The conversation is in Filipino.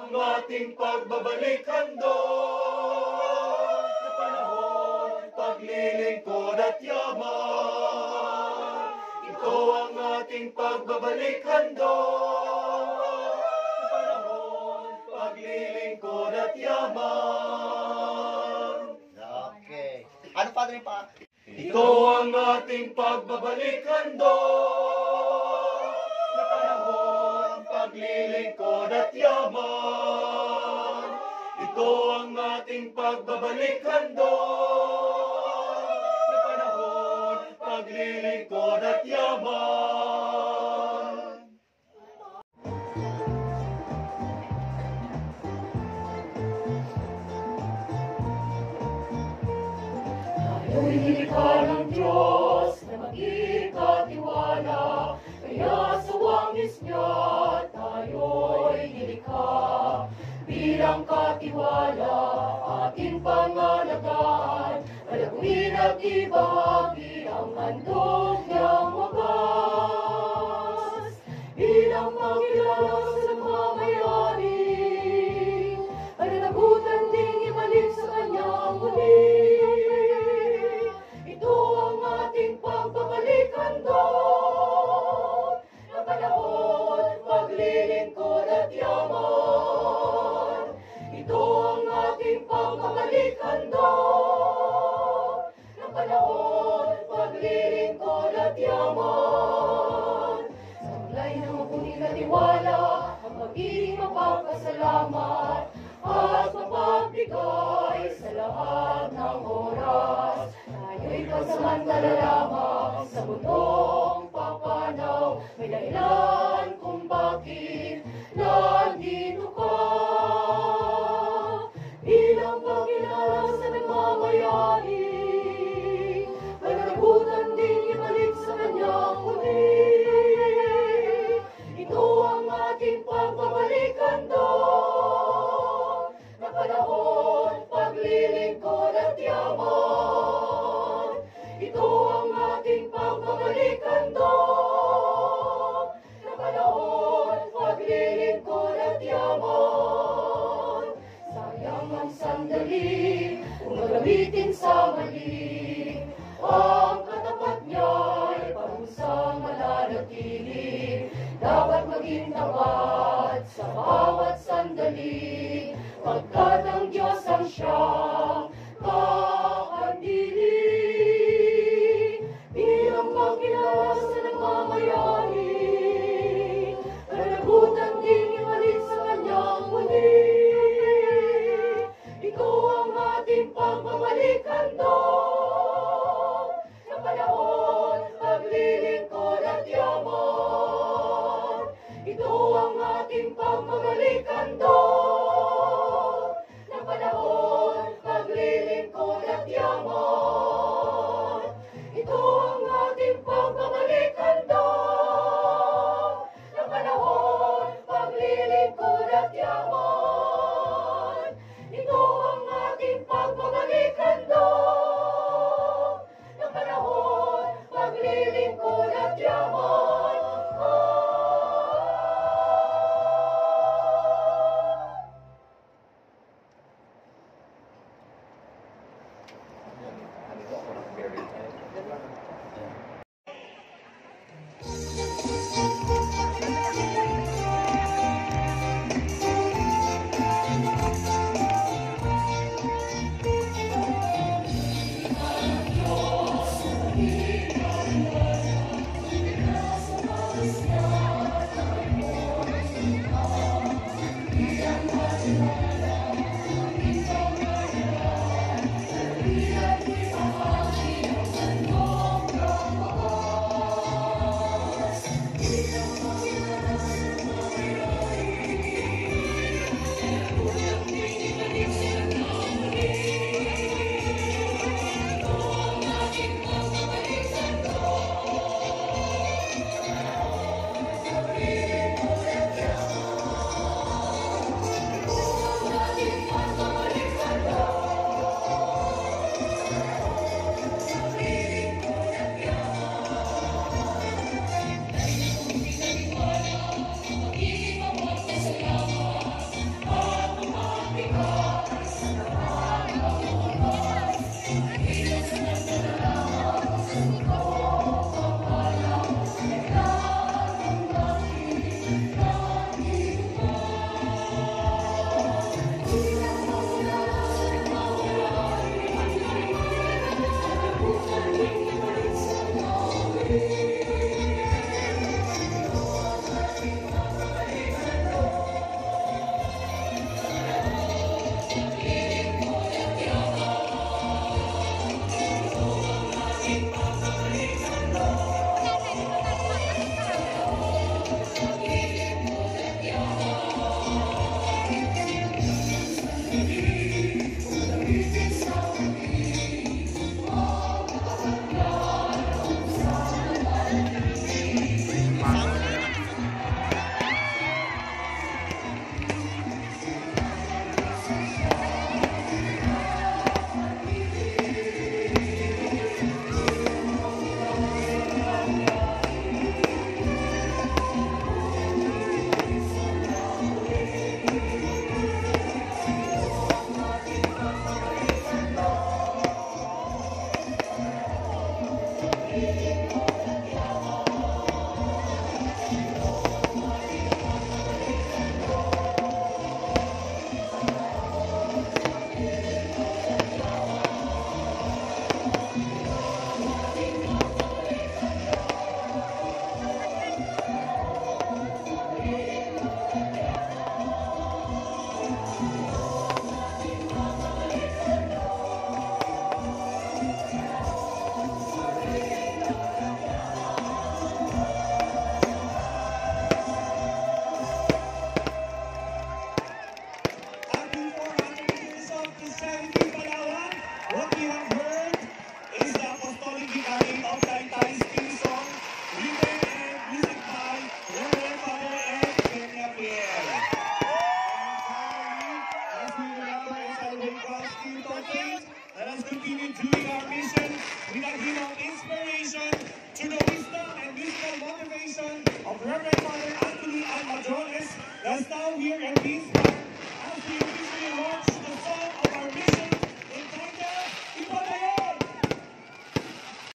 ang ating pagbabalik handog na panahon, paglilingkod at yaman. Ito ang ating pagbabalik handog na panahon, paglilingkod at yaman. Okay. Ano pa rin pa? Ito ang ating pagbabalik handog na panahon, paglilingkod at yaman. Ito ang ating pagbabalik handog na panahon, paglilingkod at yaman. Tayo'y nilikha ng Diyos na magkakatiwala, kaya sa wangis niya tayo'y nilikha. Bilang katiwala ating pangalagaan, palaguin at ibahagi ang handog niyang wagas. Bilang pagkilala sa nagmamayari, pananagutan ding ibalik sa kanyang muli. Ito ang ating pagbabalik handog na panahon, paglilingkod at yaman. Ito ang ating pagbabalik handog na panahon, paglilingkod at yaman. Sablay ng mabuting katiwala ang magiging mapagpasalamat at mapagbigay sa lahat ng oras. Tayo'y pagsamantala lamang sa mundong papanaw. May dahilan kung bakit nandito ka. Bilang pagkilala sa nagmamayari, pananagutan din ibalik sa kanyang muli. Ito ang ating pagbabalik handog na panahon, paglilingkod at yaman. Ito ang ating pagbabalik handog na panahon, paglilingkod at yaman. Sayang ang sandali kung gagamitin sa mali, ang katapat niya'y parusang mananatili. Dapat maging tapat sa bawat sandali, pagkat ang Diyos ang siyang kakandili. Bilang pagkilala sa nagmamayari, pananagutan din ibalik sa kanyang muli. Ito ang ating pagbabalik handog na panahon, paglilingkod at yaman. Ito ang ating pagbabalik handog na panahon, paglilingkod at yaman. Ito ang ating pagbabalik handog na panahon, paglilingkod at yaman. Ito ang ating pagbabalik handog na panahon, paglilingkod at yaman. Let us continue doing our mission with a hymn of inspiration through the wisdom and musical motivation of Reverend Father Anthony Almadrones. Let's now hear and be inspired.